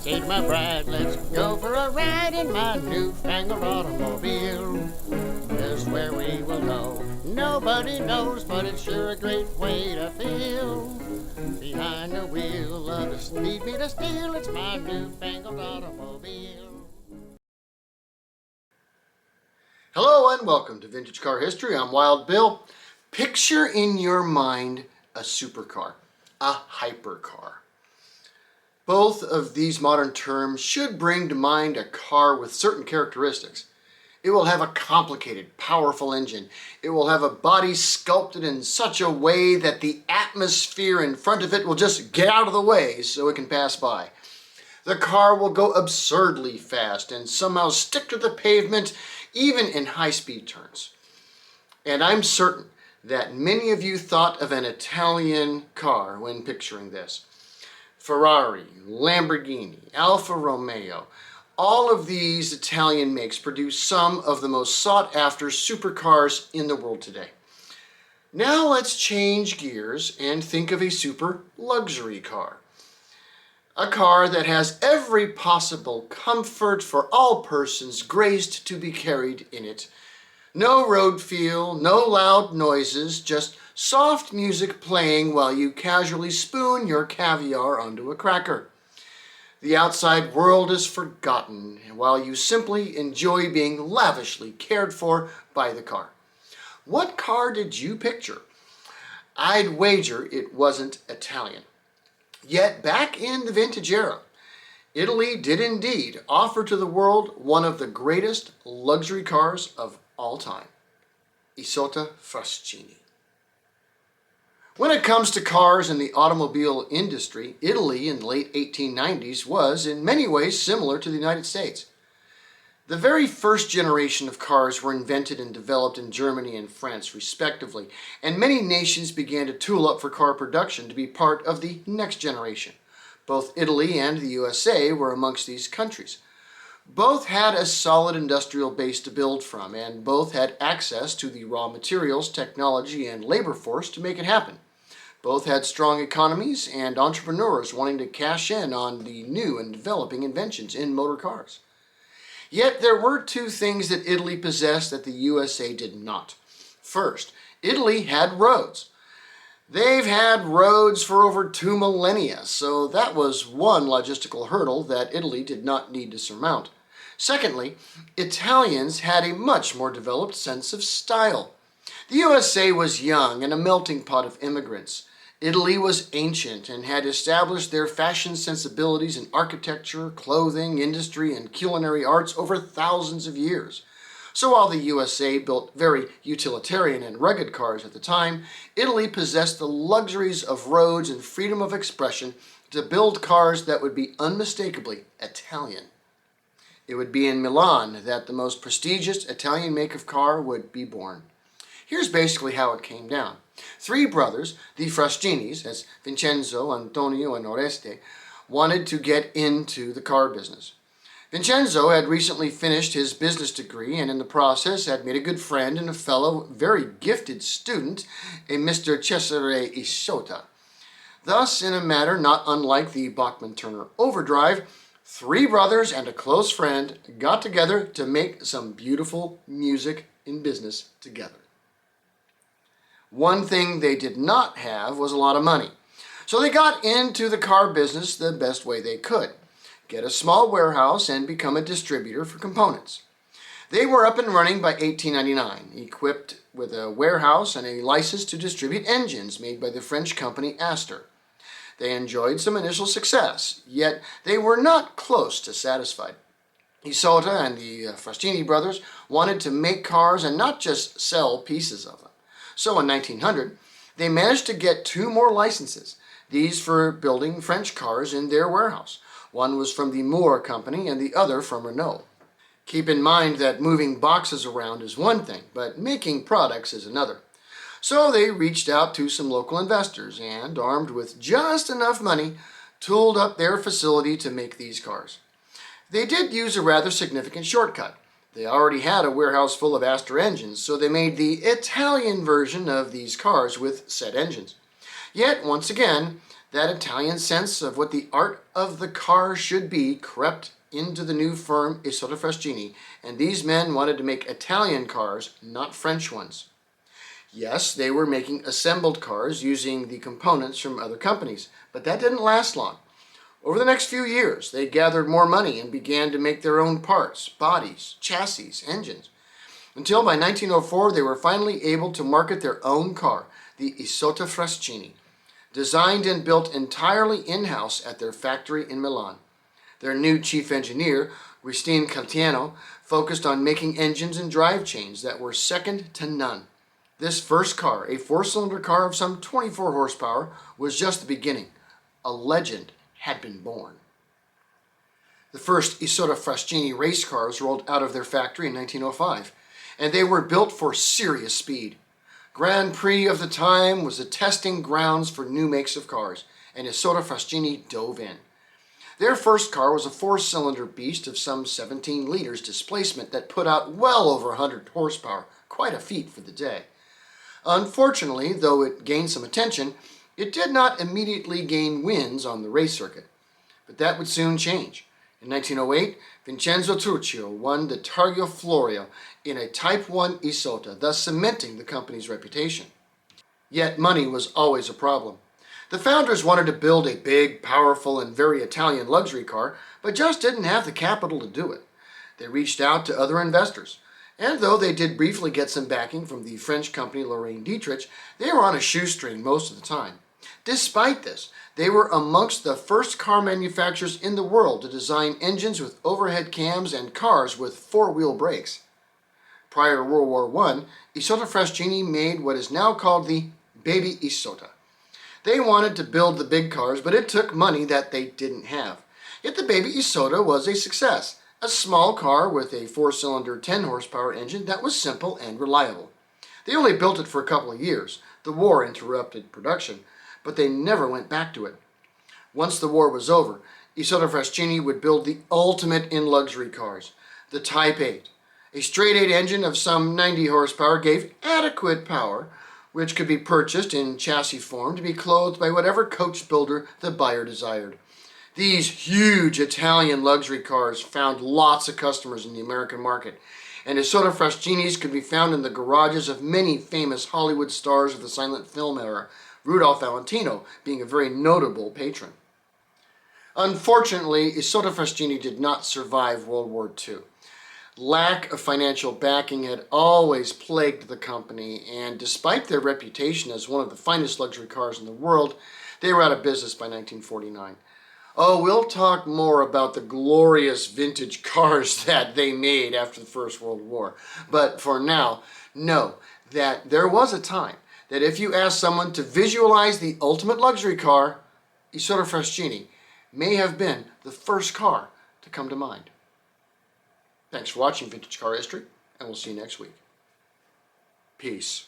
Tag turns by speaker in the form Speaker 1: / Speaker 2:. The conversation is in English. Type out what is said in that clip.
Speaker 1: Take my bride, let's go for a ride in my newfangled automobile. Just where we will go, nobody knows, but it's sure a great way to feel. Behind the wheel of the speed meter steel, it's my newfangled automobile. Hello and welcome to Vintage Car History. I'm Wild Bill. Picture in your mind a supercar, a hypercar. Both of these modern terms should bring to mind a car with certain characteristics. It will have a complicated, powerful engine. It will have a body sculpted in such a way that the atmosphere in front of it will just get out of the way so it can pass by. The car will go absurdly fast and somehow stick to the pavement even in high-speed turns. And I'm certain that many of you thought of an Italian car when picturing this. Ferrari, Lamborghini, Alfa Romeo, all of these Italian makes produce some of the most sought-after supercars in the world today. Now let's change gears and think of a super luxury car. A car that has every possible comfort for all persons graced to be carried in it. No road feel, no loud noises, just soft music playing while you casually spoon your caviar onto a cracker. The outside world is forgotten while you simply enjoy being lavishly cared for by the car. What car did you picture? I'd wager it wasn't Italian. Yet back in the vintage era, Italy did indeed offer to the world one of the greatest luxury cars of all time, Isotta Fraschini. When it comes to cars in the automobile industry, Italy in the late 1890s was in many ways similar to the United States. The very first generation of cars were invented and developed in Germany and France respectively, and many nations began to tool up for car production to be part of the next generation. Both Italy and the USA were amongst these countries. Both had a solid industrial base to build from, and both had access to the raw materials, technology, and labor force to make it happen. Both had strong economies and entrepreneurs wanting to cash in on the new and developing inventions in motor cars. Yet there were two things that Italy possessed that the USA did not. First, Italy had roads. They've had roads for over 2 millennia, so that was one logistical hurdle that Italy did not need to surmount. Secondly, Italians had a much more developed sense of style. The USA was young and a melting pot of immigrants. Italy was ancient and had established their fashion sensibilities in architecture, clothing, industry, and culinary arts over thousands of years. So while the USA built very utilitarian and rugged cars at the time, Italy possessed the luxuries of roads and freedom of expression to build cars that would be unmistakably Italian. It would be in Milan that the most prestigious Italian make of car would be born. Here's basically how it came down. Three brothers, the Fraschinis, as Vincenzo, Antonio, and Oreste, wanted to get into the car business. Vincenzo had recently finished his business degree and in the process had made a good friend and a fellow very gifted student, a Mr. Cesare Isotta. Thus, in a matter not unlike the Bachman-Turner Overdrive, three brothers and a close friend got together to make some beautiful music in business together. One thing they did not have was a lot of money, so they got into the car business the best way they could. Get a small warehouse and become a distributor for components. They were up and running by 1899, equipped with a warehouse and a license to distribute engines made by the French company Astor. They enjoyed some initial success, yet they were not close to satisfied. Isotta and the Fraschini brothers wanted to make cars and not just sell pieces of them. So in 1900, they managed to get two more licenses, these for building French cars in their warehouse. One was from the Moore Company and the other from Renault. Keep in mind that moving boxes around is one thing, but making products is another. So they reached out to some local investors and, armed with just enough money, tooled up their facility to make these cars. They did use a rather significant shortcut. They already had a warehouse full of Astor engines, so they made the Italian version of these cars with said engines. Yet, once again, That Italian sense of what the art of the car should be crept into the new firm Isotta Fraschini, and these men wanted to make Italian cars, not French ones. Yes, they were making assembled cars using the components from other companies, but that didn't last long. Over the next few years, they gathered more money and began to make their own parts, bodies, chassis, engines, until by 1904 they were finally able to market their own car, the Isotta Fraschini, designed and built entirely in-house at their factory in Milan. Their new chief engineer, Agustin Caltiano, focused on making engines and drive chains that were second to none. This first car, a four-cylinder car of some 24 horsepower, was just the beginning. A legend had been born. The first Isotta Fraschini race cars rolled out of their factory in 1905, and they were built for serious speed. Grand Prix of the time was the testing grounds for new makes of cars, and Isotta Fraschini dove in. Their first car was a four-cylinder beast of some 17 liters displacement that put out well over 100 horsepower, quite a feat for the day. Unfortunately, though it gained some attention, it did not immediately gain wins on the race circuit. But that would soon change. In 1908, Vincenzo Truccio won the Targa Florio in a Type 1 Isotta, thus cementing the company's reputation. Yet money was always a problem. The founders wanted to build a big, powerful, and very Italian luxury car, but just didn't have the capital to do it. They reached out to other investors, and though they did briefly get some backing from the French company Lorraine Dietrich, they were on a shoestring most of the time. Despite this, they were amongst the first car manufacturers in the world to design engines with overhead cams and cars with four-wheel brakes. Prior to World War I, Isotta Fraschini made what is now called the Baby Isotta. They wanted to build the big cars, but it took money that they didn't have. Yet the Baby Isotta was a success, a small car with a four-cylinder 10-horsepower engine that was simple and reliable. They only built it for a couple of years. The war interrupted production, but they never went back to it. Once the war was over, Isotta Fraschini would build the ultimate in luxury cars, the Type 8. A straight 8 engine of some 90 horsepower gave adequate power, which could be purchased in chassis form to be clothed by whatever coach builder the buyer desired. These huge Italian luxury cars found lots of customers in the American market, and Isotta Fraschini's could be found in the garages of many famous Hollywood stars of the silent film era, Rudolph Valentino being a very notable patron. Unfortunately, Isotta Fraschini did not survive World War II. Lack of financial backing had always plagued the company, and despite their reputation as one of the finest luxury cars in the world, they were out of business by 1949. Oh, we'll talk more about the glorious vintage cars that they made after the First World War. But for now, know that there was a time that if you asked someone to visualize the ultimate luxury car, Isotta Fraschini may have been the first car to come to mind. Thanks for watching Vintage Car History, and we'll see you next week. Peace.